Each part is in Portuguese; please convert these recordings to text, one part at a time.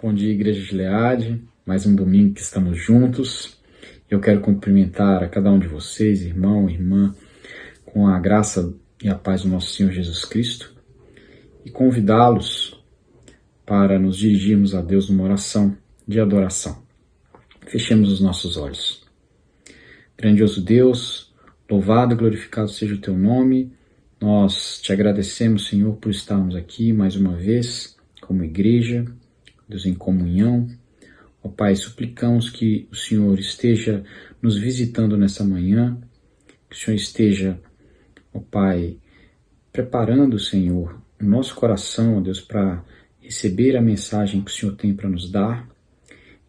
Bom dia, Igreja Gileade, mais um domingo que estamos juntos. Eu quero cumprimentar a cada um de vocês, irmão, irmã, com a graça e a paz do nosso Senhor Jesus Cristo e convidá-los para nos dirigirmos a Deus numa oração de adoração. Fechemos os nossos olhos. Grandioso Deus, louvado e glorificado seja o Teu nome. Nós te agradecemos, Senhor, por estarmos aqui mais uma vez como igreja, Deus, em comunhão. Ó Pai, suplicamos que o Senhor esteja nos visitando nessa manhã, que o Senhor esteja, ó Pai, preparando, Senhor, o nosso coração, ó Deus, para receber a mensagem que o Senhor tem para nos dar.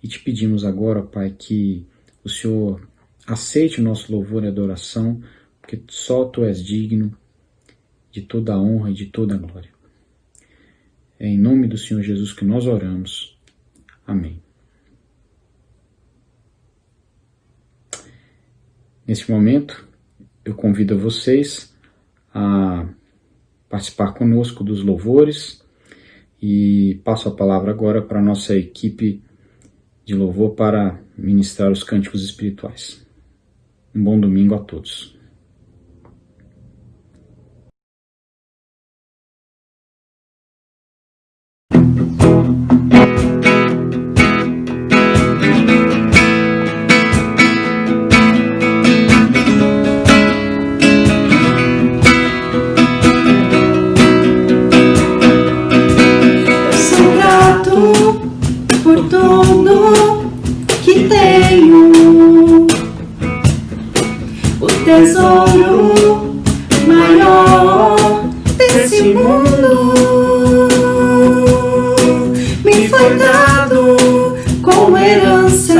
E te pedimos agora, ó Pai, que o Senhor aceite o nosso louvor e adoração, porque só Tu és digno de toda a honra e de toda a glória. É em nome do Senhor Jesus que nós oramos. Amém. Neste momento, eu convido a vocês a participar conosco dos louvores e passo a palavra agora para a nossa equipe de louvor para ministrar os cânticos espirituais. Um bom domingo a todos. Por tudo que tenho, o tesouro maior desse mundo me foi dado como herança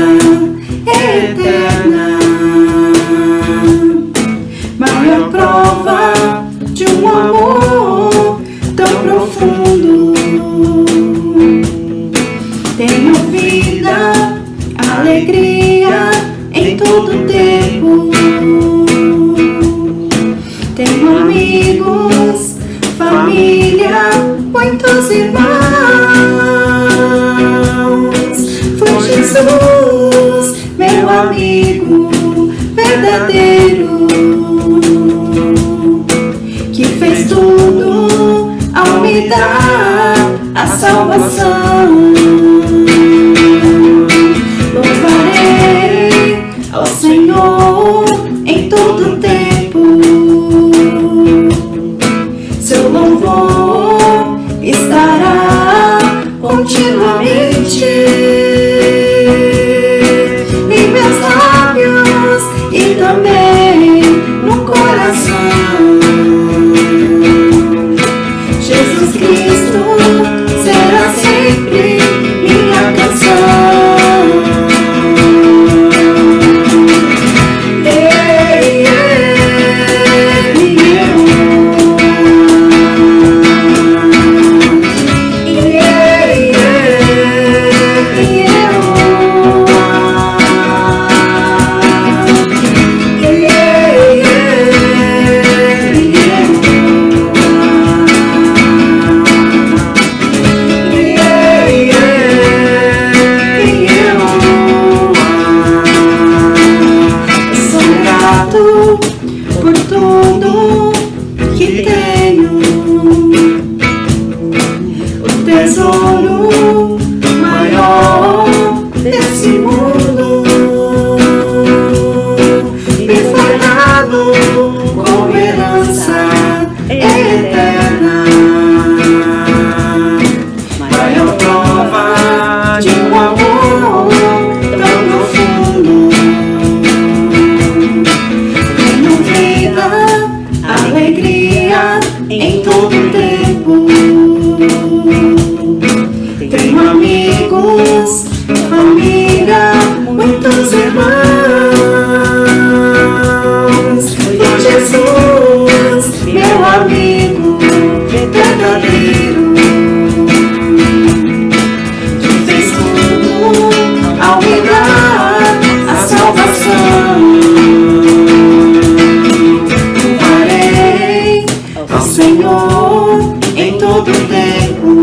eterna, maior prova de um amor tão profundo. Tenho vida, alegria em todo tempo. Tenho amigos, família, muitos irmãos. Foi Jesus, meu amigo verdadeiro, que fez tudo ao me dar a salvação. Louvarei ao Senhor em todo tempo. Seu louvor estará continuamente em meus lábios e também no coração. Jesus Cristo será sempre minha canção. Por tudo que tenho, o tesouro maior desse mundo me foi dado como herança eterna, maior prova de um amor tão profundo. Alegria em todo tempo. Tenho amigos, família, muitos irmãos. Foi Jesus, meu amigo verdadeiro, que fez tudo ao me dar a salvação. Senhor em todo tempo.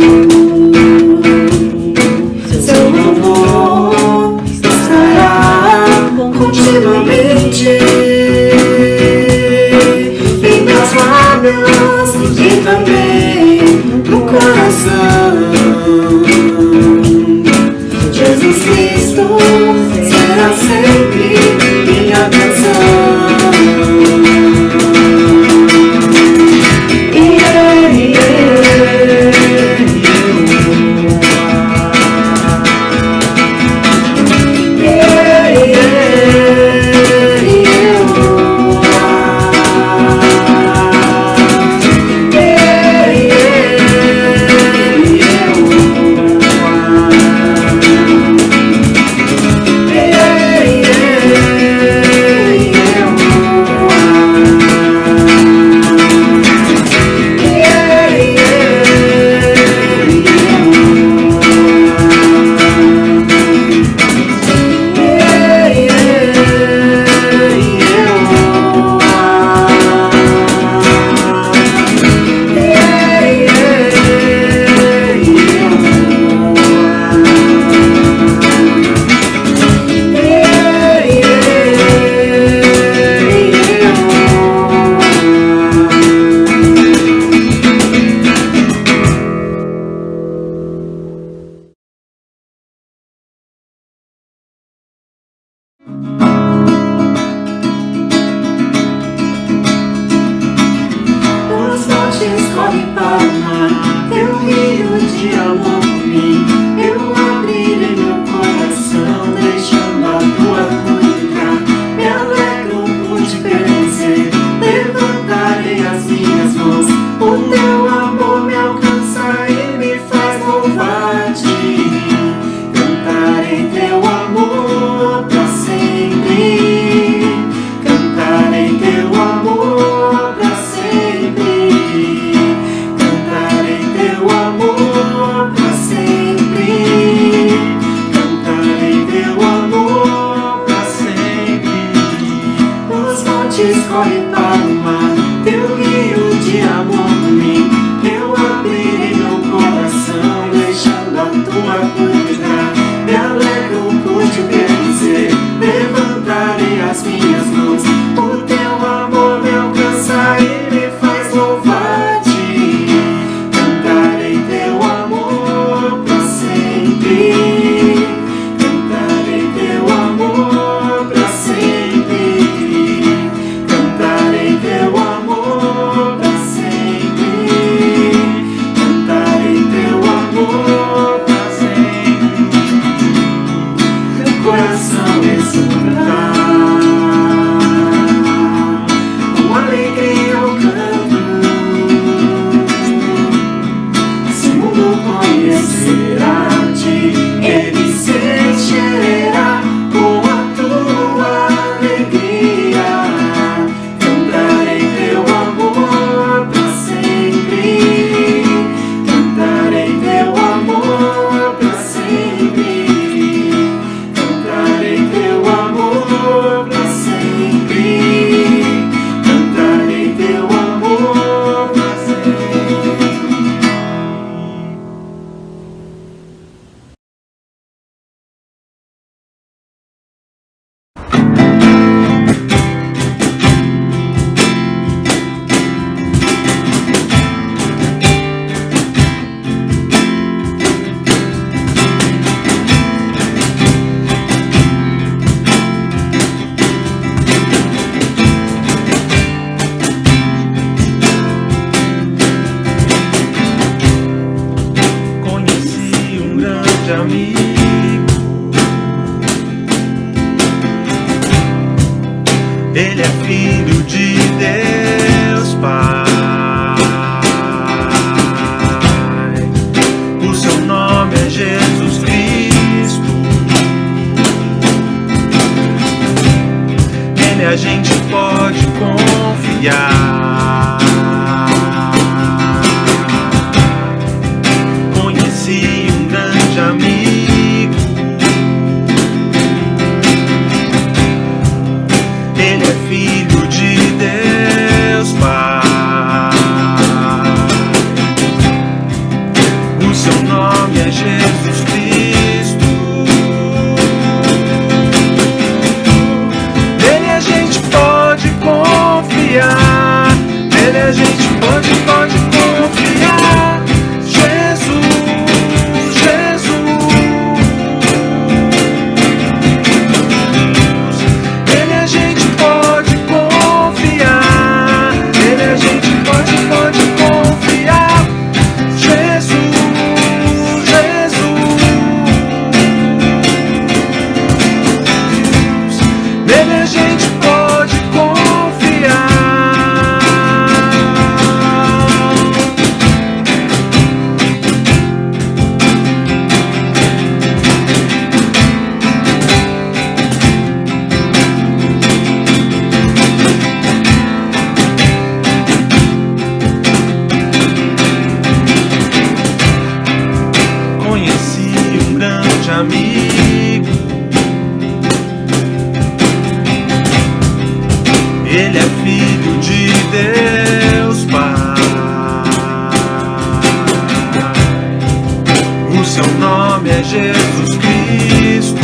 escorre para o mar, teu rio de amor por mim. Eu abrirei meu coração, deixando a tua cura entrar. Me alegro por te pertencer, levantarei as minhas mãos. O teu amor me alcança e me faz louvar-te. Cantarei teu amor pra sempre. Cantarei teu amor pra sempre. Cantarei teu amor pra sempre. Cantarei teu amor pra sempre. Os montes correm para o mar, teu rio de amor por mim. Eu abrirei meu coração, deixando a tua cura entrar. Me alegro por te pertencer, levantarei as minhas mãos. O teu amor me alcança e me faz louvar-te. Cantarei teu amor pra sempre. Cantarei teu amor pra sempre. Cantarei teu amor pra sempre. Cantarei teu amor pra sempre. Meu coração exulta, com alegria eu canto. Esse mundo conhecerá-te, ele se encherá com a tua alegria. Cantarei teu amor pra sempre. Cantarei teu amor pra sempre. Cantarei teu amor pra sempre. Cantarei teu amor pra sempre. Conheci um grande amigo. Ele é filho de Deus Pai. O seu nome é Jesus Cristo. Nele a gente pode confiar. Conheci um grande amigo. Ele é filho de Deus Pai. O seu nome é Jesus Cristo. Nele a gente pode confiar. Nele a gente pode confiar. Jesus, Jesus. Nele a gente pode confiar. Nele a gente pode confiar. Jesus, Jesus. Nele a gente pode confiar. Conheci um grande amigo. Ele é filho de Deus Pai. O seu nome é Jesus Cristo.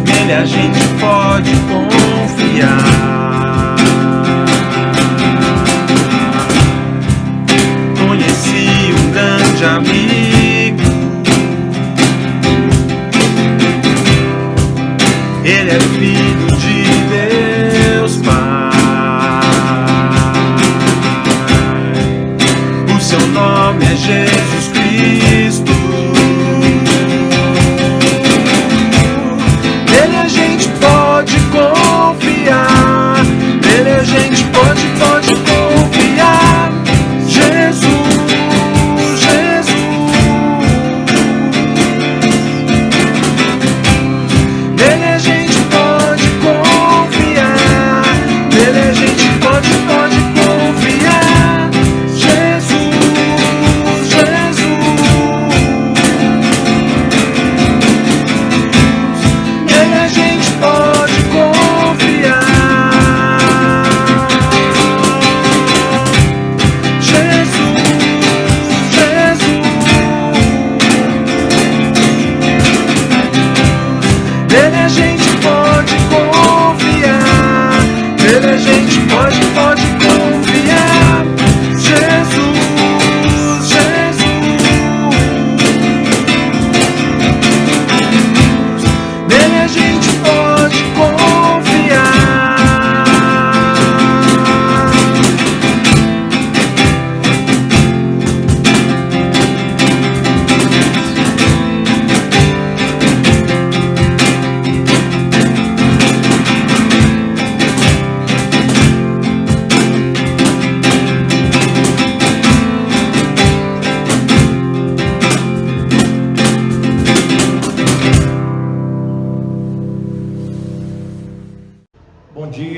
Nele a gente pode confiar. Conheci um grande amigo. Ele é filho de Deus Pai.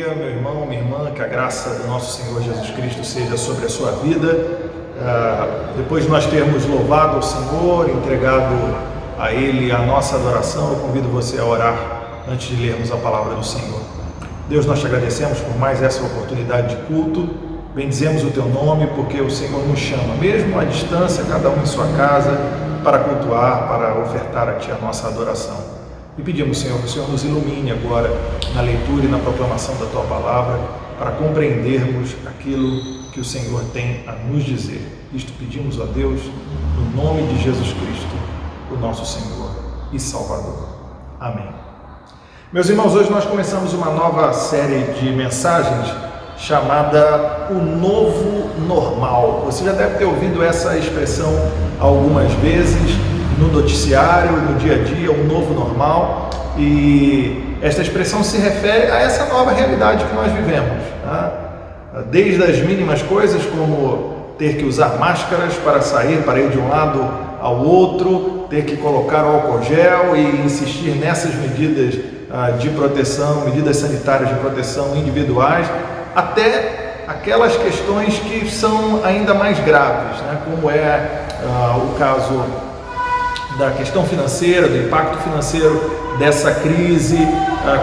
dia, meu irmão, minha irmã, que a graça do nosso Senhor Jesus Cristo seja sobre a sua vida. Depois de nós termos louvado ao Senhor, entregado a Ele a nossa adoração, eu convido você a orar antes de lermos a palavra do Senhor. Deus, nós te agradecemos por mais essa oportunidade de culto, bendizemos o Teu nome porque o Senhor nos chama, mesmo à distância, cada um em sua casa, para cultuar, para ofertar a Ti a nossa adoração. E pedimos, Senhor, que o Senhor nos ilumine agora na leitura e na proclamação da Tua palavra, para compreendermos aquilo que o Senhor tem a nos dizer. Isto pedimos a Deus, no nome de Jesus Cristo, o nosso Senhor e Salvador. Amém. Meus irmãos, hoje nós começamos uma nova série de mensagens chamada O Novo Normal. Você já deve ter ouvido essa expressão algumas vezes no noticiário, no dia a dia, um novo normal, e esta expressão se refere a essa nova realidade que nós vivemos, tá? Desde as mínimas coisas, como ter que usar máscaras para sair, para ir de um lado ao outro, ter que colocar o álcool gel e insistir nessas medidas de proteção, medidas sanitárias de proteção individuais, até aquelas questões que são ainda mais graves, né? Como é o caso da questão financeira, do impacto financeiro dessa crise,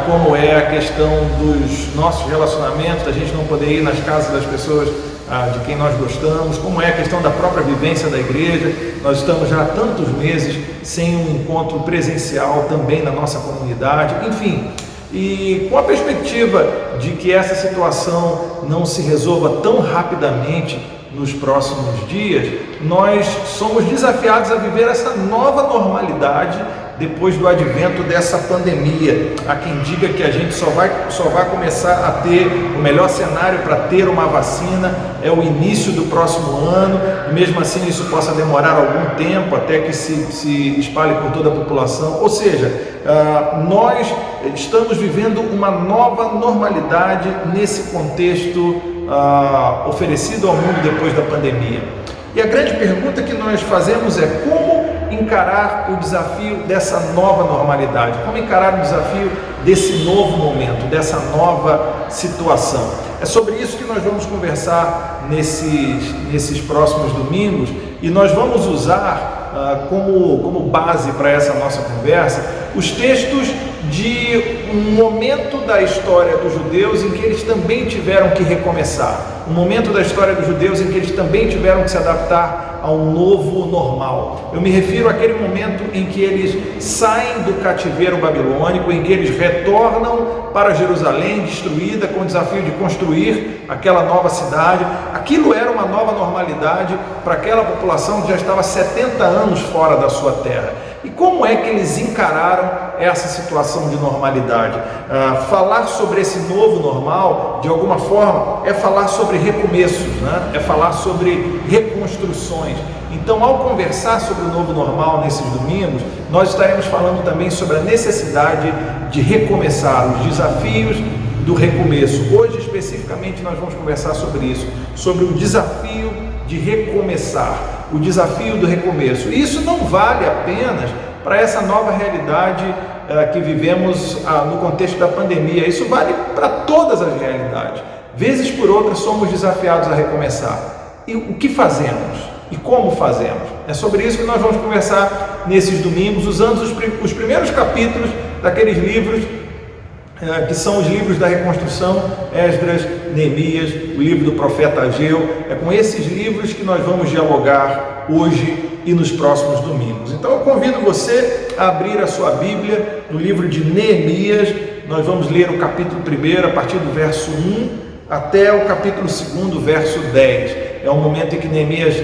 como é a questão dos nossos relacionamentos, da gente não poder ir nas casas das pessoas de quem nós gostamos, como é a questão da própria vivência da igreja. Nós estamos já há tantos meses sem um encontro presencial também na nossa comunidade, enfim. E com a perspectiva de que essa situação não se resolva tão rapidamente nos próximos dias, nós somos desafiados a viver essa nova normalidade depois do advento dessa pandemia. Há quem diga que a gente só vai começar a ter o melhor cenário para ter uma vacina é o início do próximo ano, e mesmo assim isso possa demorar algum tempo até que se espalhe por toda a população. Ou seja, nós estamos vivendo uma nova normalidade nesse contexto oferecido ao mundo depois da pandemia. E a grande pergunta que nós fazemos é como encarar o desafio dessa nova normalidade, como encarar o desafio desse novo momento, dessa nova situação. É sobre isso que nós vamos conversar nesses próximos domingos, e nós vamos usar como base para essa nossa conversa os textos de um momento da história dos judeus em que eles também tiveram que recomeçar, um momento da história dos judeus em que eles também tiveram que se adaptar a um novo normal. Eu me refiro àquele momento em que eles saem do cativeiro babilônico, em que eles retornam para Jerusalém destruída, com o desafio de construir aquela nova cidade. Aquilo era uma nova normalidade para aquela população que já estava 70 anos fora da sua terra. E como é que eles encararam essa situação de normalidade? Falar sobre esse novo normal, de alguma forma, é falar sobre recomeços, né? É falar sobre reconstruções. Então, ao conversar sobre o novo normal nesses domingos, nós estaremos falando também sobre a necessidade de recomeçar, os desafios do recomeço. Hoje, especificamente, nós vamos conversar sobre isso, sobre o desafio de recomeçar, o desafio do recomeço. E isso não vale apenas para essa nova realidade que vivemos no contexto da pandemia, isso vale para todas as realidades. Vezes por outras somos desafiados a recomeçar. E o que fazemos? E como fazemos? É sobre isso que nós vamos conversar nesses domingos, usando os primeiros capítulos daqueles livros que são os livros da reconstrução, Esdras, Neemias, o livro do profeta Ageu. É com esses livros que nós vamos dialogar hoje e nos próximos domingos. Então eu convido você a abrir a sua Bíblia no livro de Neemias. Nós vamos ler o capítulo 1, a partir do verso 1 até o capítulo 2, verso 10. É um momento em que Neemias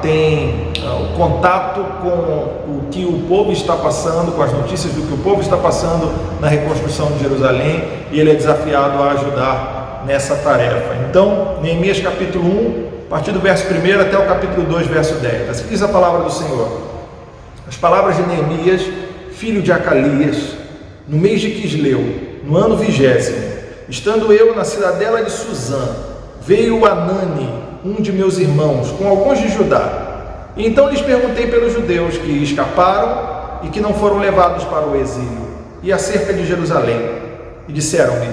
tem o contato com o que o povo está passando, com as notícias do que o povo está passando na reconstrução de Jerusalém, e ele é desafiado a ajudar nessa tarefa. Então, Neemias capítulo 1, a partir do verso 1 até o capítulo 2, verso 10. Assim diz a palavra do Senhor. As palavras de Neemias, filho de Acalias, no mês de Quisleu, no ano 20º, estando eu na cidadela de Suzã, veio Anani, um de meus irmãos, com alguns de Judá. E então lhes perguntei pelos judeus que escaparam e que não foram levados para o exílio, e acerca de Jerusalém. E disseram-me: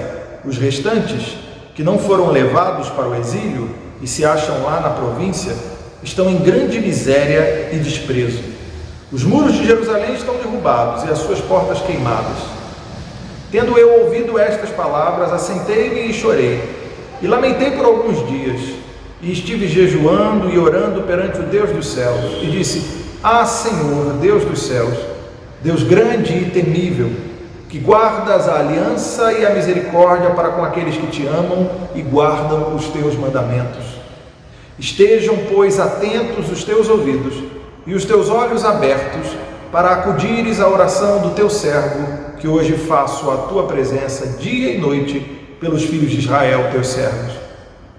Os restantes, que não foram levados para o exílio e se acham lá na província, estão em grande miséria e desprezo. Os muros de Jerusalém estão derrubados e as suas portas queimadas. Tendo eu ouvido estas palavras, assentei-me e chorei, e lamentei por alguns dias, e estive jejuando e orando perante o Deus dos céus, e disse: Ah, Senhor, Deus dos céus, Deus grande e temível, que guardas a aliança e a misericórdia para com aqueles que te amam e guardam os teus mandamentos. Estejam, pois, atentos os teus ouvidos e os teus olhos abertos para acudires à oração do teu servo, que hoje faço à tua presença dia e noite pelos filhos de Israel, teus servos.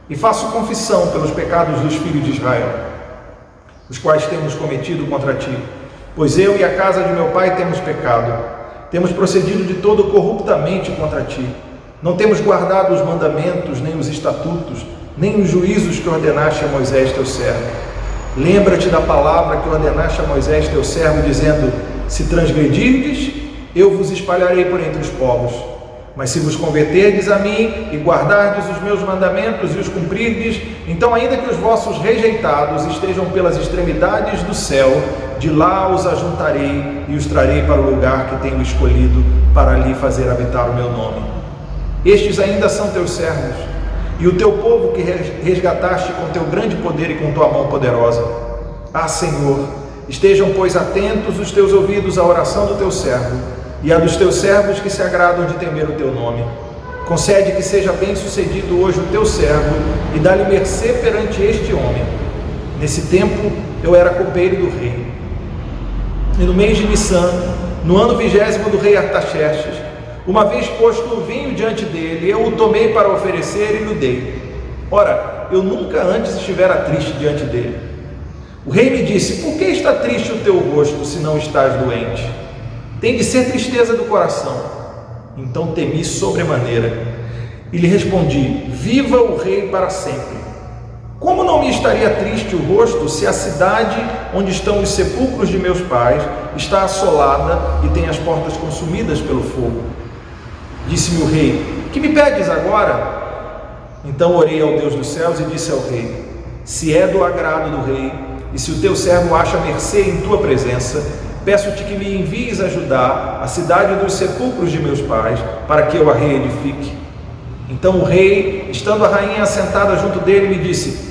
E faço confissão pelos pecados dos filhos de Israel, os quais temos cometido contra ti, pois eu e a casa de meu pai temos pecado, temos procedido de todo corruptamente contra ti, não temos guardado os mandamentos, nem os estatutos, nem os juízos que ordenaste a Moisés teu servo. Lembra-te da palavra que ordenaste a Moisés teu servo, dizendo: se transgredirdes, eu vos espalharei por entre os povos. Mas se vos converterdes a mim e guardardes os meus mandamentos e os cumprirdes, então ainda que os vossos rejeitados estejam pelas extremidades do céu, de lá os ajuntarei e os trarei para o lugar que tenho escolhido para ali fazer habitar o meu nome. Estes ainda são teus servos, e o teu povo que resgataste com teu grande poder e com tua mão poderosa. Ah, Senhor, estejam, pois, atentos os teus ouvidos à oração do teu servo e a dos teus servos que se agradam de temer o teu nome. Concede que seja bem sucedido hoje o teu servo e dá-lhe mercê perante este homem. Nesse tempo eu era copeiro do rei. E no mês de Nissan, no ano 20º do rei Artaxerxes, uma vez posto o vinho diante dele, eu o tomei para oferecer e lhe dei. Ora, eu nunca antes estivera triste diante dele. O rei me disse: por que está triste o teu rosto, se não estás doente? Tem de ser tristeza do coração. Então temi sobremaneira e lhe respondi: viva o rei para sempre. Como não me estaria triste o rosto, se a cidade onde estão os sepulcros de meus pais está assolada e tem as portas consumidas pelo fogo? Disse-me o rei: que me pedes agora? Então orei ao Deus dos céus e disse ao rei: se é do agrado do rei, e se o teu servo acha mercê em tua presença, peço-te que me envies ajudar a cidade dos sepulcros de meus pais, para que eu a reedifique. Então o rei, estando a rainha assentada junto dele, me disse: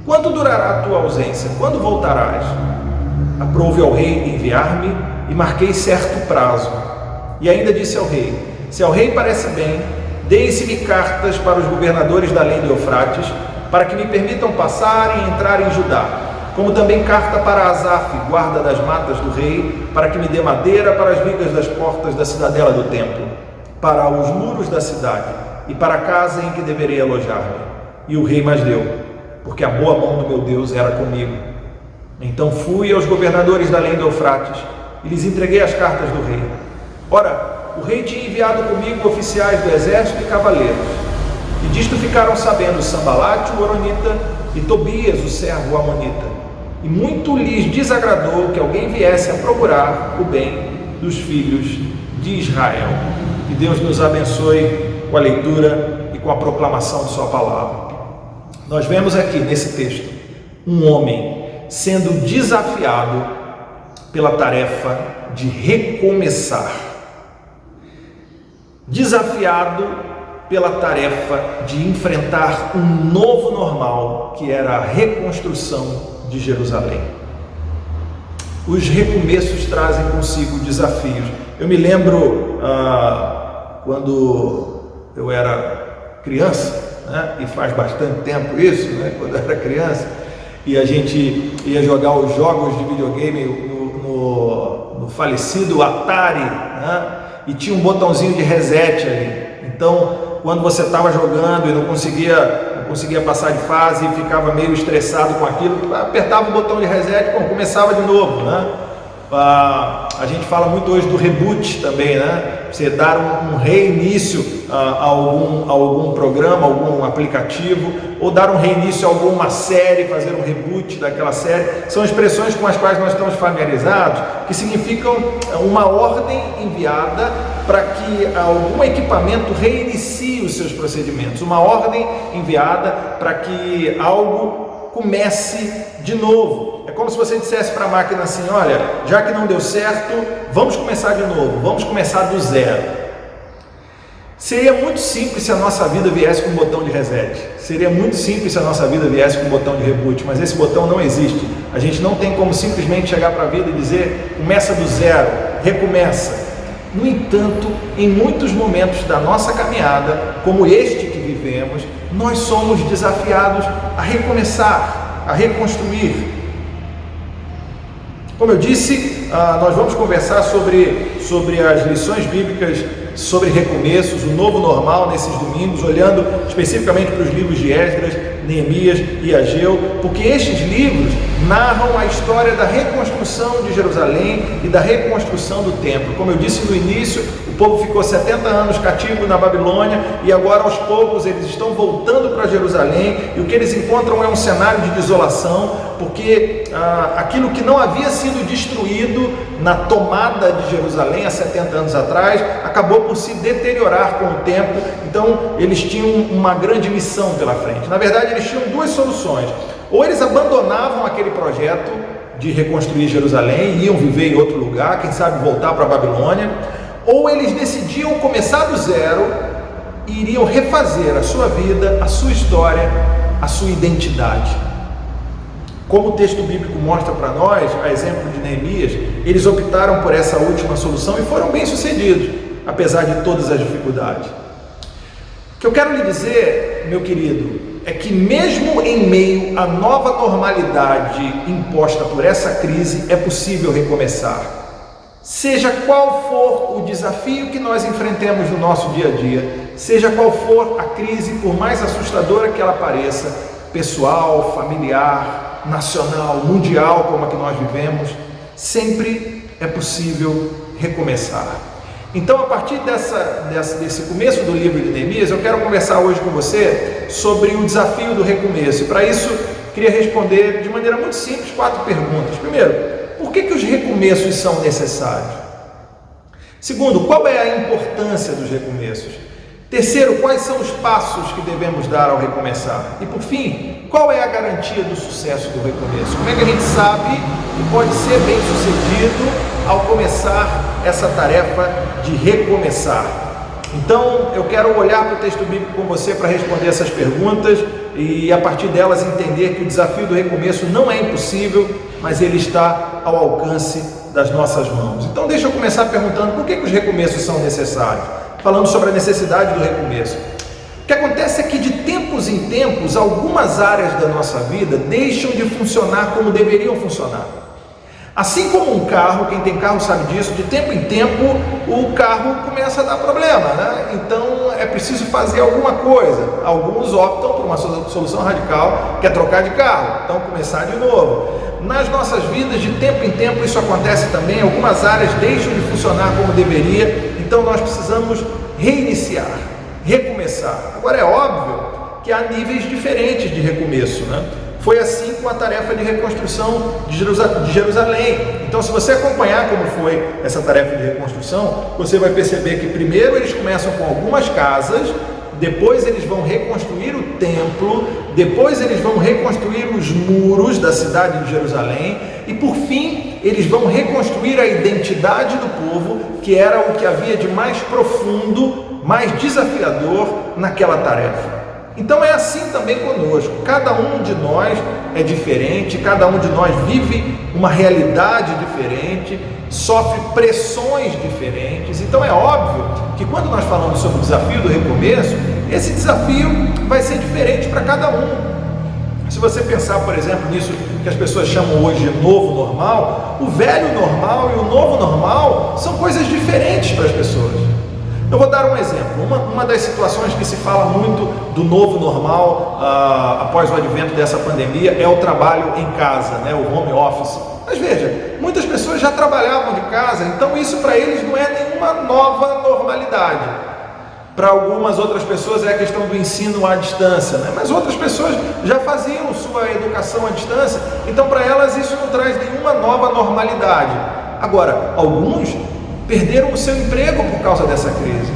quanto durará a tua ausência? Quando voltarás? Aprouve ao rei enviar-me, e marquei certo prazo. E ainda disse ao rei: se ao rei parece bem, deem-se-me cartas para os governadores da além do Eufrates, para que me permitam passar e entrar em Judá, como também carta para Asaf, guarda das matas do rei, para que me dê madeira para as vigas das portas da cidadela do templo, para os muros da cidade e para a casa em que deverei alojar-me. E o rei mais deu, porque a boa mão do meu Deus era comigo. Então fui aos governadores da além do Eufrates e lhes entreguei as cartas do rei. Ora, o rei tinha enviado comigo oficiais do exército e cavaleiros, e disto ficaram sabendo Sambalate, o horonita, e Tobias, o servo amonita, e muito lhes desagradou que alguém viesse a procurar o bem dos filhos de Israel. Que Deus nos abençoe com a leitura e com a proclamação de sua palavra. Nós vemos aqui nesse texto um homem sendo desafiado pela tarefa de recomeçar, desafiado pela tarefa de enfrentar um novo normal, que era a reconstrução de Jerusalém. Os recomeços trazem consigo desafios. Eu me lembro quando eu era criança, né? E faz bastante tempo isso, né? Quando eu era criança, e a gente ia jogar os jogos de videogame no falecido Atari, né? E tinha um botãozinho de reset ali. Então, quando você estava jogando e não conseguia passar de fase e ficava meio estressado com aquilo, apertava o botão de reset, começava de novo, né? A gente fala muito hoje do reboot também, né? Você dar um reinício a algum programa, algum aplicativo, ou dar um reinício a alguma série, fazer um reboot daquela série. São expressões com as quais nós estamos familiarizados, que significam uma ordem enviada para que algum equipamento reinicie os seus procedimentos, uma ordem enviada para que algo comece de novo. É como se você dissesse para a máquina assim: olha, já que não deu certo, vamos começar de novo, vamos começar do zero. Seria muito simples se a nossa vida viesse com um botão de reset. Seria muito simples se a nossa vida viesse com um botão de reboot, mas esse botão não existe. A gente não tem como simplesmente chegar para a vida e dizer: começa do zero, recomeça. No entanto, em muitos momentos da nossa caminhada, como este que vivemos, nós somos desafiados a recomeçar, a reconstruir. Como eu disse, nós vamos conversar sobre as lições bíblicas sobre recomeços, o novo normal nesses domingos, olhando especificamente para os livros de Esdras, Neemias e Ageu, porque estes livros narram a história da reconstrução de Jerusalém e da reconstrução do templo. Como eu disse no início, o povo ficou 70 anos cativo na Babilônia e agora aos poucos eles estão voltando para Jerusalém, e o que eles encontram é um cenário de desolação, porque aquilo que não havia sido destruído na tomada de Jerusalém há 70 anos atrás acabou por se deteriorar com o tempo. Então eles tinham uma grande missão pela frente. Na verdade, eles tinham duas soluções: ou eles abandonavam aquele projeto de reconstruir Jerusalém e iam viver em outro lugar, quem sabe voltar para a Babilônia, ou eles decidiam começar do zero e iriam refazer a sua vida, a sua história, a sua identidade. Como o texto bíblico mostra para nós, a exemplo de Neemias, eles optaram por essa última solução e foram bem-sucedidos, apesar de todas as dificuldades. O que eu quero lhe dizer, meu querido, é que mesmo em meio à nova normalidade imposta por essa crise, é possível recomeçar. Seja qual for o desafio que nós enfrentemos no nosso dia a dia, seja qual for a crise, por mais assustadora que ela pareça, pessoal, familiar, nacional, mundial, como a que nós vivemos, sempre é possível recomeçar. Então, a partir desse começo do livro de Neemias, eu quero conversar hoje com você sobre o desafio do recomeço. E para isso, queria responder de maneira muito simples 4 perguntas. Primeiro, por que os recomeços são necessários? Segundo, qual é a importância dos recomeços? Terceiro, quais são os passos que devemos dar ao recomeçar? E por fim, qual é a garantia do sucesso do recomeço? Como é que a gente sabe que pode ser bem sucedido ao começar essa tarefa de recomeçar? Então, eu quero olhar para o texto bíblico com você para responder essas perguntas e, a partir delas, entender que o desafio do recomeço não é impossível, mas ele está ao alcance das nossas mãos. Então, deixa eu começar perguntando por que os recomeços são necessários, falando sobre a necessidade do recomeço. O que acontece é que, de tempos em tempos, algumas áreas da nossa vida deixam de funcionar como deveriam funcionar. Assim como um carro, quem tem carro sabe disso, de tempo em tempo o carro começa a dar problema, né? Então é preciso fazer alguma coisa. Alguns optam por uma solução radical, que é trocar de carro, então começar de novo. Nas nossas vidas, de tempo em tempo, isso acontece também. Algumas áreas deixam de funcionar como deveria, então nós precisamos reiniciar, recomeçar. Agora é óbvio que há níveis diferentes de recomeço, né? Foi assim com a tarefa de reconstrução de Jerusalém. Então, se você acompanhar como foi essa tarefa de reconstrução, você vai perceber que primeiro eles começam com algumas casas, depois eles vão reconstruir o templo, depois eles vão reconstruir os muros da cidade de Jerusalém e, por fim, eles vão reconstruir a identidade do povo, que era o que havia de mais profundo, mais desafiador naquela tarefa. Então é assim também conosco. Cada um de nós é diferente, cada um de nós vive uma realidade diferente, sofre pressões diferentes. Então é óbvio que quando nós falamos sobre o desafio do recomeço, esse desafio vai ser diferente para cada um. Se você pensar, por exemplo, nisso que as pessoas chamam hoje de novo normal, o velho normal e o novo normal são coisas diferentes para as pessoas. Eu vou dar um exemplo. Uma das situações que se fala muito do novo normal após o advento dessa pandemia é o trabalho em casa, né? O home office. Mas veja, muitas pessoas já trabalhavam de casa, então isso para eles não é nenhuma nova normalidade. Para algumas outras pessoas é a questão do ensino à distância, né? Mas outras pessoas já faziam sua educação à distância, então para elas isso não traz nenhuma nova normalidade. Agora, alguns perderam o seu emprego por causa dessa crise.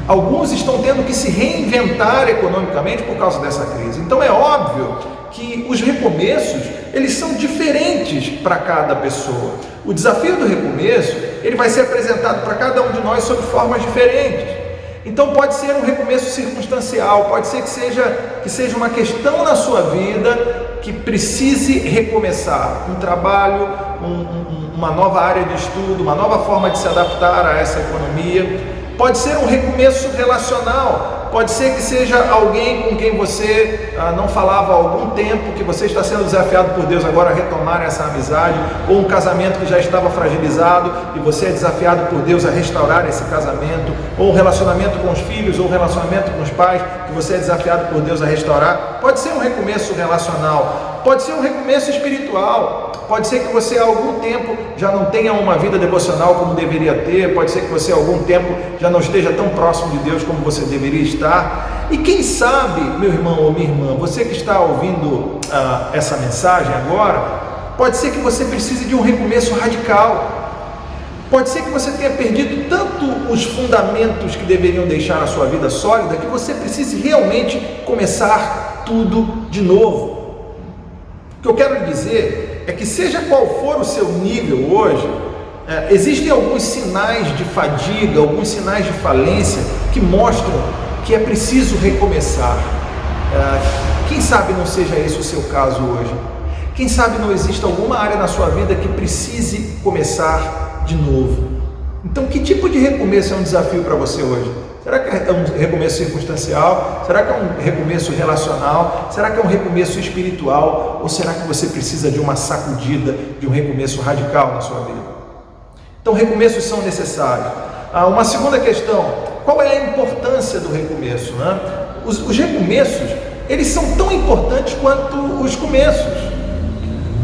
Alguns estão tendo que se reinventar economicamente por causa dessa crise. Então é óbvio que os recomeços, eles são diferentes para cada pessoa. O desafio do recomeço, ele vai ser apresentado para cada um de nós sob formas diferentes. Então pode ser um recomeço circunstancial, pode ser que seja uma questão na sua vida que precise recomeçar, um trabalho, uma nova área de estudo, uma nova forma de se adaptar a essa economia. Pode ser um recomeço relacional, pode ser que seja alguém com quem você não falava há algum tempo, que você está sendo desafiado por Deus agora a retomar essa amizade, ou um casamento que já estava fragilizado e você é desafiado por Deus a restaurar esse casamento, ou um relacionamento com os filhos, ou um relacionamento com os pais, que você é desafiado por Deus a restaurar. Pode ser um recomeço relacional, pode ser um recomeço espiritual, pode ser que você há algum tempo já não tenha uma vida devocional como deveria ter, pode ser que você há algum tempo já não esteja tão próximo de Deus como você deveria estar. E quem sabe, meu irmão ou minha irmã, você que está ouvindo essa mensagem agora, pode ser que você precise de um recomeço radical. Pode ser que você tenha perdido tanto os fundamentos que deveriam deixar a sua vida sólida, que você precise realmente começar tudo de novo. O que eu quero lhe dizer é que seja qual for o seu nível hoje, existem alguns sinais de fadiga, alguns sinais de falência que mostram que é preciso recomeçar. Quem sabe não seja esse o seu caso hoje? Quem sabe não exista alguma área na sua vida que precise começar de novo? Então, que tipo de recomeço é um desafio para você hoje? Será que é um recomeço circunstancial? Será que é um recomeço relacional? Será que é um recomeço espiritual? Ou será que você precisa de uma sacudida, de um recomeço radical na sua vida? Então, recomeços são necessários. Uma segunda questão: qual é a importância do recomeço, né? Os recomeços, eles são tão importantes quanto os começos.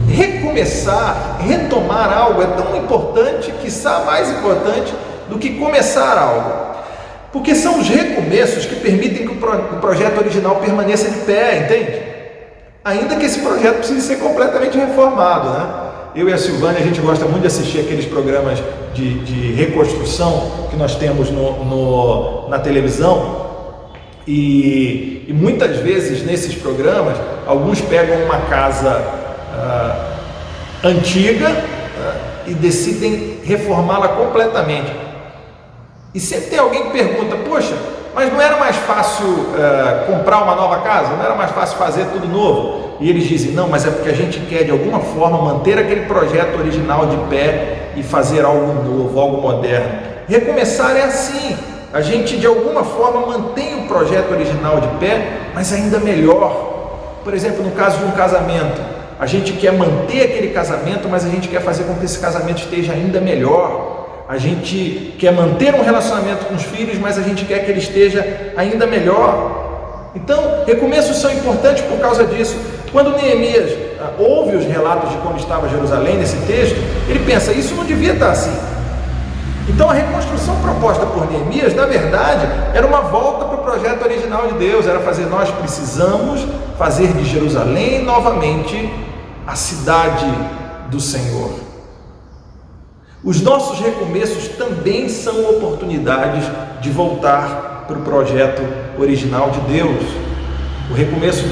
Recomeçar, retomar algo é tão importante, quiçá mais importante do que começar algo. Porque são os recomeços que permitem que o projeto original permaneça de pé, entende? Ainda que esse projeto precise ser completamente reformado, né? Eu e a Silvânia, a gente gosta muito de assistir aqueles programas de reconstrução que nós temos na televisão. E muitas vezes nesses programas, alguns pegam uma casa antiga e decidem reformá-la completamente. E sempre tem alguém que pergunta: poxa, mas não era mais fácil comprar uma nova casa? Não era mais fácil fazer tudo novo? E eles dizem: não, mas é porque a gente quer de alguma forma manter aquele projeto original de pé e fazer algo novo, algo moderno. Recomeçar é assim: a gente de alguma forma mantém o projeto original de pé, mas ainda melhor. Por exemplo, no caso de um casamento, a gente quer manter aquele casamento, mas a gente quer fazer com que esse casamento esteja ainda melhor. A gente quer manter um relacionamento com os filhos, mas a gente quer que ele esteja ainda melhor. Então, recomeços são importantes por causa disso. Quando Neemias ouve os relatos de como estava Jerusalém nesse texto, ele pensa: isso não devia estar assim. Então a reconstrução proposta por Neemias, na verdade, era uma volta para o projeto original de Deus, era nós precisamos fazer de Jerusalém novamente a cidade do Senhor. Os nossos recomeços também são oportunidades de voltar para o projeto original de Deus. O recomeço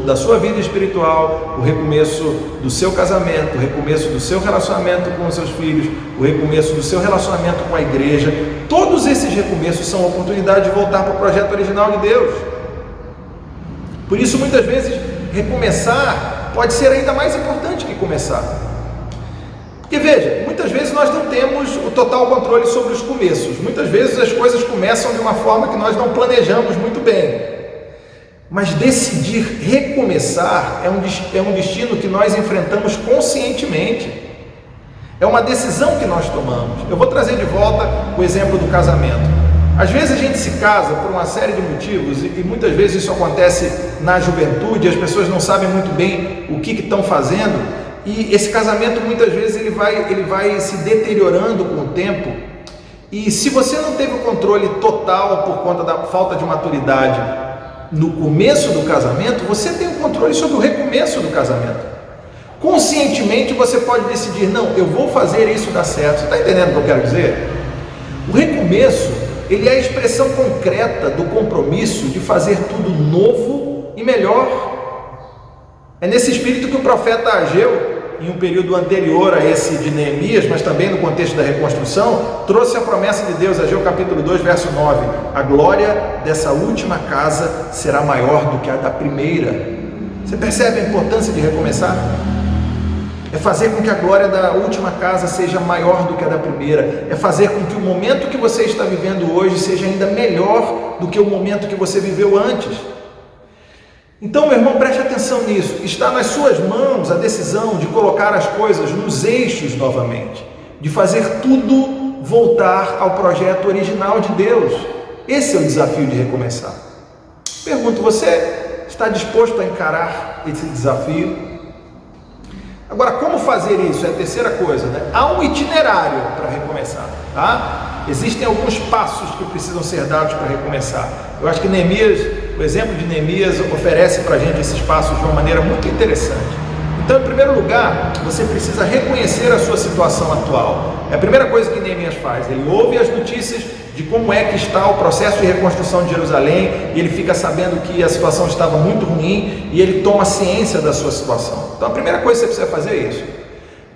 da sua vida espiritual, o recomeço do seu casamento, o recomeço do seu relacionamento com os seus filhos, o recomeço do seu relacionamento com a igreja, todos esses recomeços são oportunidade de voltar para o projeto original de Deus. Por isso, muitas vezes, recomeçar pode ser ainda mais importante que começar. Porque veja, muitas vezes nós não temos o total controle sobre os começos. Muitas vezes as coisas começam de uma forma que nós não planejamos muito bem. Mas decidir recomeçar é um destino que nós enfrentamos conscientemente. É uma decisão que nós tomamos. Eu vou trazer de volta o exemplo do casamento. Às vezes a gente se casa por uma série de motivos e muitas vezes isso acontece na juventude, as pessoas não sabem muito bem o que estão fazendo. E esse casamento muitas vezes ele vai se deteriorando com o tempo. E se você não teve o controle total por conta da falta de maturidade no começo do casamento, você tem o controle sobre o recomeço do casamento. Conscientemente você pode decidir, não, eu vou fazer isso dar certo. Você está entendendo o que eu quero dizer? O recomeço, ele é a expressão concreta do compromisso de fazer tudo novo e melhor. É nesse espírito que o profeta Ageu, em um período anterior a esse de Neemias, mas também no contexto da reconstrução, trouxe a promessa de Deus, Ageu capítulo 2, verso 9: a glória dessa última casa será maior do que a da primeira. Você percebe a importância de recomeçar? É fazer com que a glória da última casa seja maior do que a da primeira. É fazer com que o momento que você está vivendo hoje seja ainda melhor do que o momento que você viveu antes. Então, meu irmão, preste atenção nisso. Está nas suas mãos a decisão de colocar as coisas nos eixos novamente, de fazer tudo voltar ao projeto original de Deus. Esse é o desafio de recomeçar. Pergunto, você está disposto a encarar esse desafio? Agora, como fazer isso? É a terceira coisa, né? Há um itinerário para recomeçar, tá? Existem alguns passos que precisam ser dados para recomeçar. Eu acho que Neemias, o exemplo de Neemias oferece para a gente esses passos de uma maneira muito interessante. Então, em primeiro lugar, você precisa reconhecer a sua situação atual. É a primeira coisa que Neemias faz. Ele ouve as notícias de como é que está o processo de reconstrução de Jerusalém, e ele fica sabendo que a situação estava muito ruim, e ele toma ciência da sua situação. Então, a primeira coisa que você precisa fazer é isso.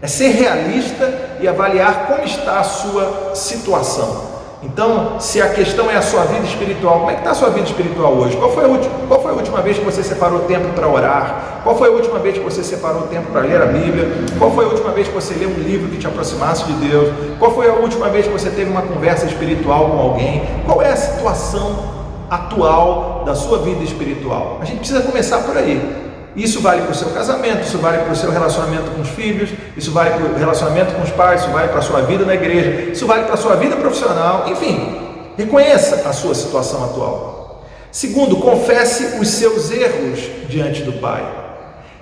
É ser realista e avaliar como está a sua situação. Então, se a questão é a sua vida espiritual, como é que está a sua vida espiritual hoje? Qual foi a última vez que você separou tempo para orar? Qual foi a última vez que você separou tempo para ler a Bíblia? Qual foi a última vez que você leu um livro que te aproximasse de Deus? Qual foi a última vez que você teve uma conversa espiritual com alguém? Qual é a situação atual da sua vida espiritual? A gente precisa começar por aí. Isso vale para o seu casamento, isso vale para o seu relacionamento com os filhos, isso vale para o relacionamento com os pais, isso vale para a sua vida na igreja, isso vale para a sua vida profissional, enfim, reconheça a sua situação atual. Segundo, confesse os seus erros diante do Pai.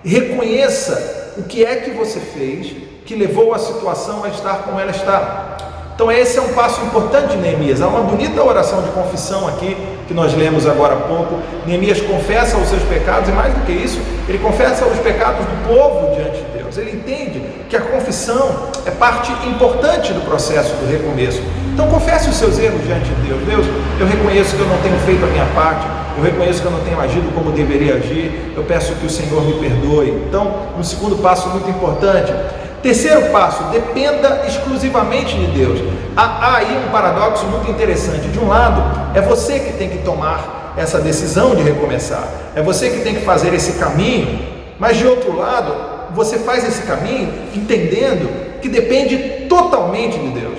Reconheça o que é que você fez que levou a situação a estar como ela está. Então esse é um passo importante de Neemias. Há uma bonita oração de confissão aqui, que nós lemos agora há pouco. Neemias confessa os seus pecados, e mais do que isso, ele confessa os pecados do povo diante de Deus. Ele entende que a confissão é parte importante do processo do recomeço. Então confesse os seus erros diante de Deus. Deus, eu reconheço que eu não tenho feito a minha parte, eu reconheço que eu não tenho agido como deveria agir, eu peço que o Senhor me perdoe. Então, um segundo passo muito importante. Terceiro passo, dependa exclusivamente de Deus. Há aí um paradoxo muito interessante. De um lado, é você que tem que tomar essa decisão de recomeçar, é você que tem que fazer esse caminho, mas de outro lado, você faz esse caminho entendendo que depende totalmente de Deus.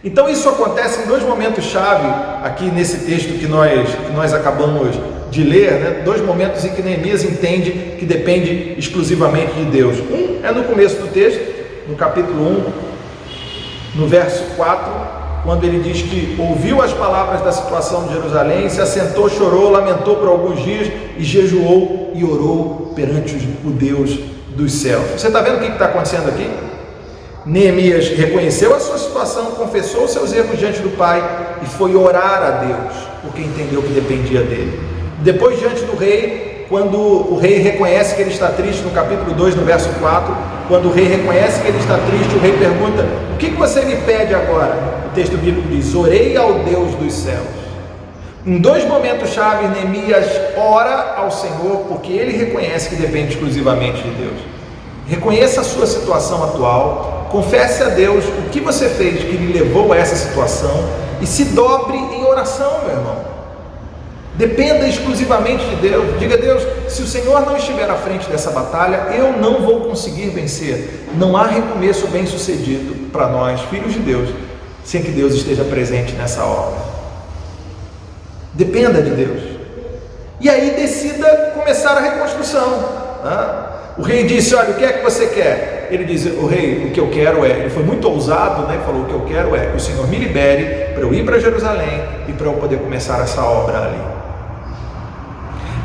Então isso acontece em dois momentos-chave aqui nesse texto que nós acabamos de ler, né? Dois momentos em que Neemias entende que depende exclusivamente de Deus. Um é no começo do texto, no capítulo 1, no verso 4, quando ele diz que ouviu as palavras da situação de Jerusalém, se assentou, chorou, lamentou por alguns dias e jejuou e orou perante o Deus dos céus. Você está vendo o que está acontecendo aqui? Neemias reconheceu a sua situação, confessou os seus erros diante do Pai e foi orar a Deus, porque entendeu que dependia dele. Depois, diante do rei, quando o rei reconhece que ele está triste, no capítulo 2, no verso 4, quando o rei reconhece que ele está triste, o rei pergunta: o que você me pede agora? O texto bíblico diz: orei ao Deus dos céus. Em dois momentos-chave, Neemias ora ao Senhor, porque ele reconhece que depende exclusivamente de Deus. Reconheça a sua situação atual, confesse a Deus o que você fez que lhe levou a essa situação e se dobre em oração, meu irmão. Dependa exclusivamente de Deus. Diga a Deus: se o Senhor não estiver à frente dessa batalha, eu não vou conseguir vencer. Não há recomeço bem sucedido para nós, filhos de Deus, sem que Deus esteja presente nessa obra. Dependa de Deus. E aí decida começar a reconstrução. O rei disse: olha, o que é que você quer? Ele diz: o rei, o que eu quero é... Ele foi muito ousado, né? Ele falou: o que eu quero é que o Senhor me libere para eu ir para Jerusalém e para eu poder começar essa obra ali.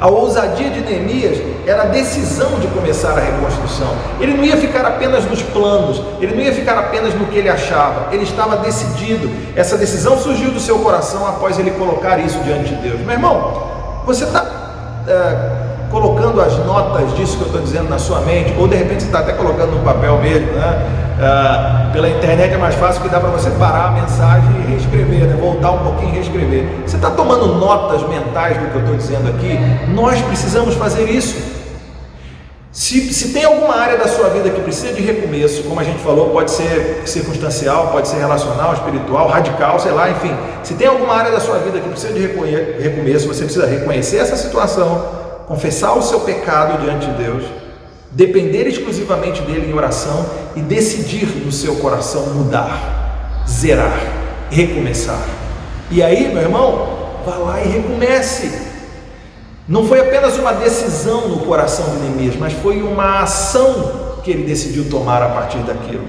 A ousadia de Neemias era a decisão de começar a reconstrução. Ele não ia ficar apenas nos planos, ele não ia ficar apenas no que ele achava, ele estava decidido. Essa decisão surgiu do seu coração após ele colocar isso diante de Deus. Meu irmão, você está colocando as notas disso que eu estou dizendo na sua mente, ou de repente você está até colocando no papel mesmo, né? Pela internet é mais fácil, que dá para você parar a mensagem e reescrever, né? Voltar um pouquinho e reescrever. Você está tomando notas mentais do que eu estou dizendo aqui? Nós precisamos fazer isso. Se tem alguma área da sua vida que precisa de recomeço, como a gente falou, pode ser circunstancial, pode ser relacional, espiritual, radical, sei lá, enfim. Se tem alguma área da sua vida que precisa de recomeço, você precisa reconhecer essa situação, confessar o seu pecado diante de Deus, depender exclusivamente dele em oração e decidir no seu coração mudar, zerar, recomeçar. E aí, meu irmão, vá lá e recomece. Não foi apenas uma decisão no coração de Neemias, mas foi uma ação que ele decidiu tomar a partir daquilo.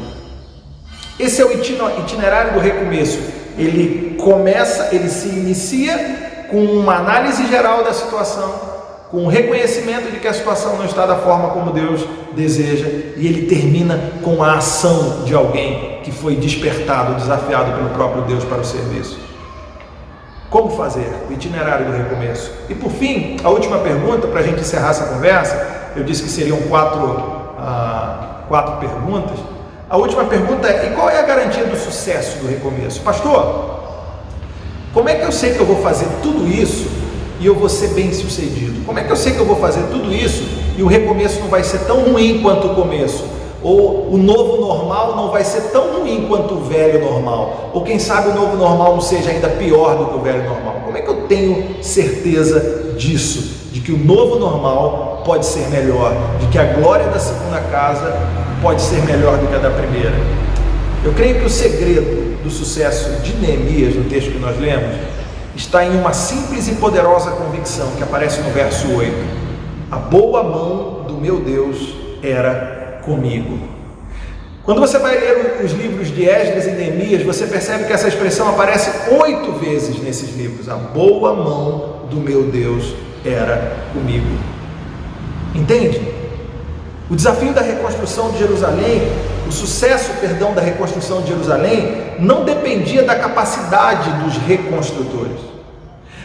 Esse é o itinerário do recomeço. Ele se inicia com uma análise geral da situação, com o reconhecimento de que a situação não está da forma como Deus deseja, e ele termina com a ação de alguém que foi despertado, desafiado pelo próprio Deus para o serviço. Como fazer? O itinerário do recomeço. E por fim, a última pergunta, para a gente encerrar essa conversa, eu disse que seriam quatro perguntas. A última pergunta é: e qual é a garantia do sucesso do recomeço? Pastor, como é que eu sei que eu vou fazer tudo isso e eu vou ser bem sucedido? Como é que eu sei que eu vou fazer tudo isso e o recomeço não vai ser tão ruim quanto o começo? Ou o novo normal não vai ser tão ruim quanto o velho normal? Ou quem sabe o novo normal não seja ainda pior do que o velho normal? Como é que eu tenho certeza disso? De que o novo normal pode ser melhor, de que a glória da segunda casa pode ser melhor do que a da primeira? Eu creio que o segredo do sucesso de Neemias, no texto que nós lemos, está em uma simples e poderosa convicção que aparece no verso 8. A boa mão do meu Deus era comigo. Quando você vai ler os livros de Esdras e Neemias, você percebe que essa expressão aparece 8 vezes nesses livros. A boa mão do meu Deus era comigo. Entende? O desafio da reconstrução de Jerusalém, o sucesso, da reconstrução de Jerusalém, não dependia da capacidade dos reconstrutores.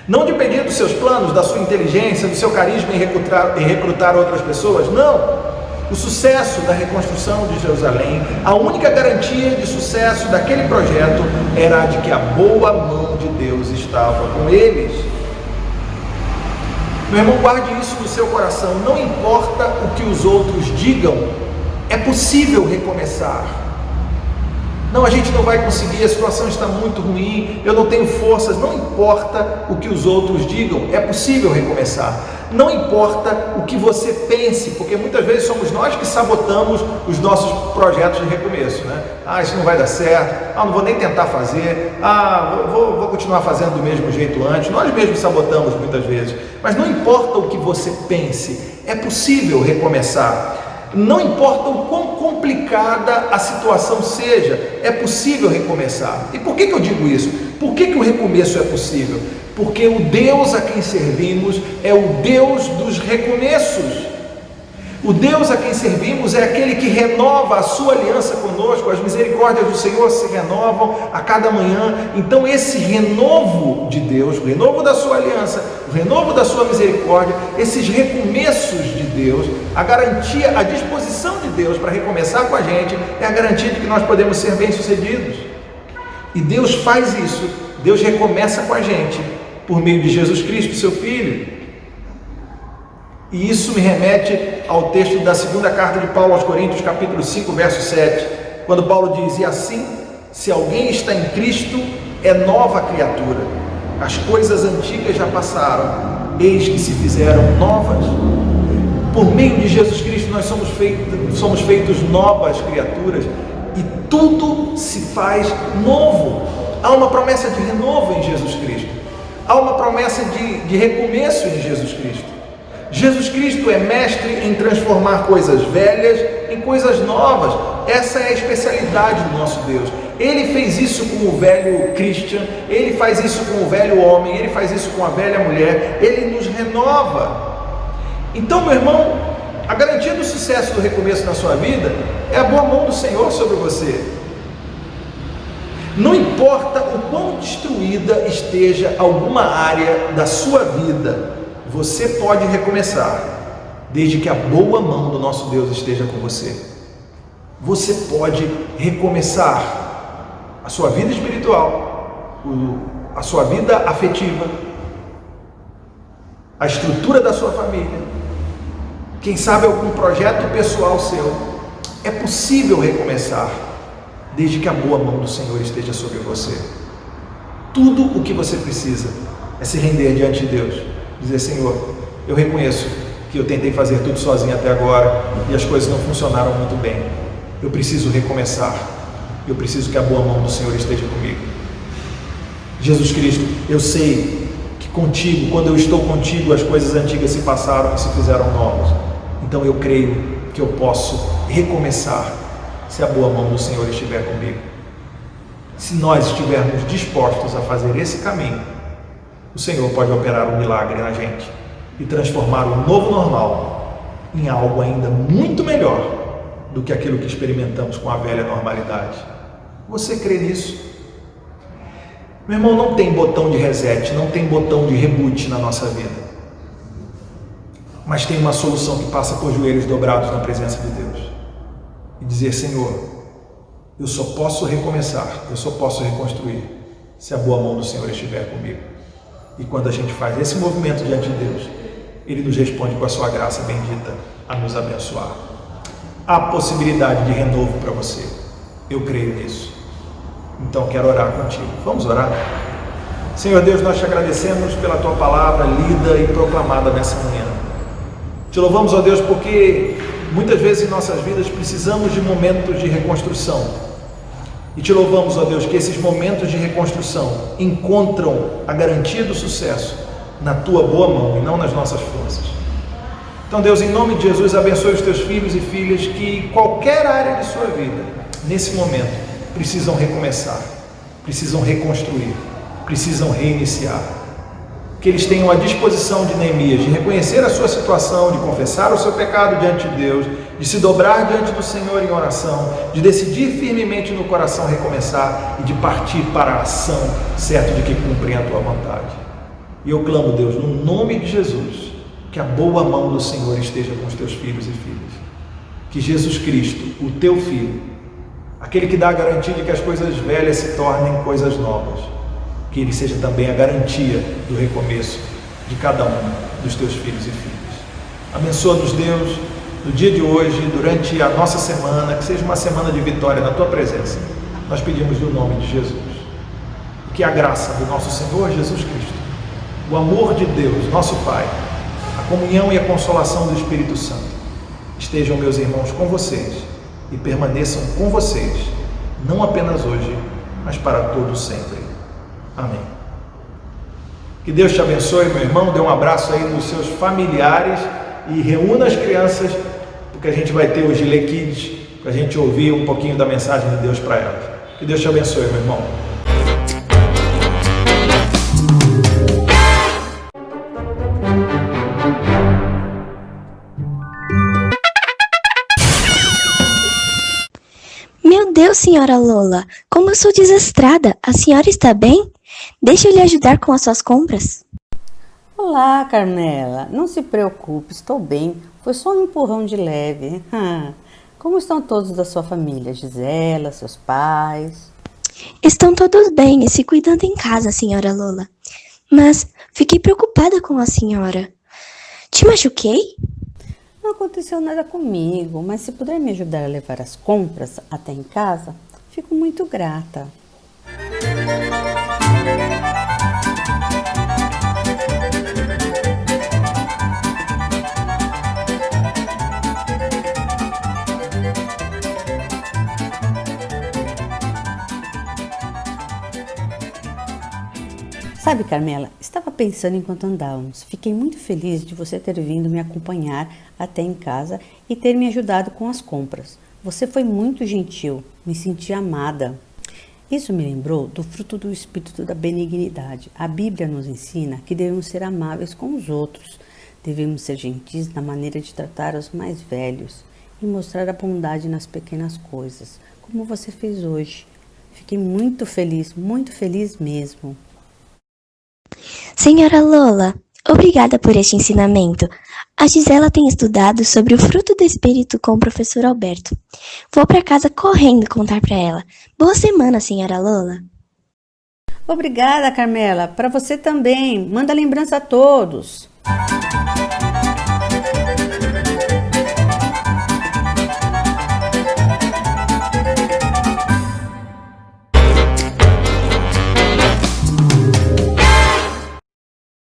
Não dependia dos seus planos, da sua inteligência, do seu carisma em recrutar outras pessoas. Não. O sucesso da reconstrução de Jerusalém, a única garantia de sucesso daquele projeto era a de que a boa mão de Deus estava com eles. Meu irmão, guarde isso no seu coração. Não importa o que os outros digam, é possível recomeçar. Não, a gente não vai conseguir, a situação está muito ruim, eu não tenho forças. Não importa o que os outros digam, é possível recomeçar. Não importa o que você pense, porque muitas vezes somos nós que sabotamos os nossos projetos de recomeço, né? Isso não vai dar certo, não vou nem tentar fazer, vou continuar fazendo do mesmo jeito antes. Nós mesmos sabotamos muitas vezes. Mas não importa o que você pense, é possível recomeçar. Não importa o quão complicada a situação seja, é possível recomeçar. E por que eu digo isso? Por que o recomeço é possível? Porque o Deus a quem servimos é o Deus dos recomeços. O Deus a quem servimos é aquele que renova a sua aliança conosco. As misericórdias do Senhor se renovam a cada manhã. Então esse renovo de Deus, o renovo da sua aliança, o renovo da sua misericórdia, esses recomeços de Deus, a garantia, a disposição de Deus para recomeçar com a gente, é a garantia de que nós podemos ser bem-sucedidos. E Deus faz isso, Deus recomeça com a gente por meio de Jesus Cristo, seu Filho. E isso me remete ao texto da segunda carta de Paulo aos Coríntios, capítulo 5, verso 7, quando Paulo diz: e assim, se alguém está em Cristo, é nova criatura. As coisas antigas já passaram, eis que se fizeram novas. Por meio de Jesus Cristo nós somos feitos novas criaturas, e tudo se faz novo. Há uma promessa de renovo em Jesus Cristo. Há uma promessa de recomeço em Jesus Cristo. Jesus Cristo é mestre em transformar coisas velhas em coisas novas. Essa é a especialidade do nosso Deus. Ele fez isso com o velho Christian, ele faz isso com o velho homem, ele faz isso com a velha mulher, ele nos renova. Então, meu irmão, a garantia do sucesso do recomeço na sua vida é a boa mão do Senhor sobre você. Não importa o quão destruída esteja alguma área da sua vida, você pode recomeçar. desde que a boa mão do nosso Deus esteja com você. Você pode recomeçar a sua vida espiritual, a sua vida afetiva, a estrutura da sua família, quem sabe algum projeto pessoal seu. É possível recomeçar, desde que a boa mão do Senhor esteja sobre você. Tudo o que você precisa é se render diante de Deus, dizer: Senhor, eu reconheço que eu tentei fazer tudo sozinho até agora e as coisas não funcionaram muito bem. Eu preciso recomeçar. Eu preciso que a boa mão do Senhor esteja comigo. Jesus Cristo, eu sei que contigo, quando eu estou contigo, as coisas antigas se passaram e se fizeram novas. Então eu creio que eu posso recomeçar se a boa mão do Senhor estiver comigo. Se nós estivermos dispostos a fazer esse caminho, o Senhor pode operar um milagre na gente e transformar o novo normal em algo ainda muito melhor do que aquilo que experimentamos com a velha normalidade. Você crê nisso? Meu irmão, não tem botão de reset, não tem botão de reboot na nossa vida. Mas tem uma solução que passa por joelhos dobrados na presença de Deus. E dizer: Senhor, eu só posso recomeçar, eu só posso reconstruir se a boa mão do Senhor estiver comigo. E quando a gente faz esse movimento diante de Deus, Ele nos responde com a sua graça bendita a nos abençoar. Há possibilidade de renovo para você. Eu creio nisso. Então quero orar contigo. Vamos orar? Senhor Deus, nós te agradecemos pela tua palavra lida e proclamada nessa manhã. Te louvamos, ó Deus, porque muitas vezes em nossas vidas precisamos de momentos de reconstrução. E te louvamos, ó Deus, que esses momentos de reconstrução encontram a garantia do sucesso na tua boa mão e não nas nossas forças. Então, Deus, em nome de Jesus, abençoe os teus filhos e filhas que, em qualquer área de sua vida, nesse momento, precisam recomeçar, precisam reconstruir, precisam reiniciar. Que eles tenham a disposição de Neemias, de reconhecer a sua situação, de confessar o seu pecado diante de Deus, de se dobrar diante do Senhor em oração, de decidir firmemente no coração recomeçar e de partir para a ação, certo de que cumprem a tua vontade. E eu clamo, Deus, no nome de Jesus, que a boa mão do Senhor esteja com os teus filhos e filhas. Que Jesus Cristo, o teu Filho, aquele que dá a garantia de que as coisas velhas se tornem coisas novas, que Ele seja também a garantia do recomeço de cada um dos teus filhos e filhas. Abençoa-nos, Deus, no dia de hoje, durante a nossa semana, que seja uma semana de vitória na tua presença. Nós pedimos no nome de Jesus. Que a graça do nosso Senhor Jesus Cristo, o amor de Deus, nosso Pai, a comunhão e a consolação do Espírito Santo estejam, meus irmãos, com vocês e permaneçam com vocês, não apenas hoje, mas para todos sempre. Amém. Que Deus te abençoe, meu irmão. Dê um abraço aí nos seus familiares e reúna as crianças, porque a gente vai ter o Gile Kids, para a gente ouvir um pouquinho da mensagem de Deus para elas. Que Deus te abençoe, meu irmão. Meu Deus, senhora Lola, como eu sou desastrada. A senhora está bem? Deixa eu lhe ajudar com as suas compras. Olá, Carmela. Não se preocupe, estou bem. Foi só um empurrão de leve. Como estão todos da sua família? Gisela, seus pais? Estão todos bem e se cuidando em casa, senhora Lola. Mas fiquei preocupada com a senhora. Te machuquei? Não aconteceu nada comigo, mas se puder me ajudar a levar as compras até em casa, fico muito grata. Sabe, Carmela, estava pensando enquanto andávamos. Fiquei muito feliz de você ter vindo me acompanhar até em casa e ter me ajudado com as compras. Você foi muito gentil, me senti amada. Isso me lembrou do fruto do espírito da benignidade. A Bíblia nos ensina que devemos ser amáveis com os outros. Devemos ser gentis na maneira de tratar os mais velhos e mostrar a bondade nas pequenas coisas, como você fez hoje. Fiquei muito feliz mesmo. Senhora Lola, obrigada por este ensinamento. A Gisela tem estudado sobre o fruto do Espírito com o professor Alberto. Vou para casa correndo contar para ela. Boa semana, senhora Lola. Obrigada, Carmela. Para você também. Manda lembrança a todos.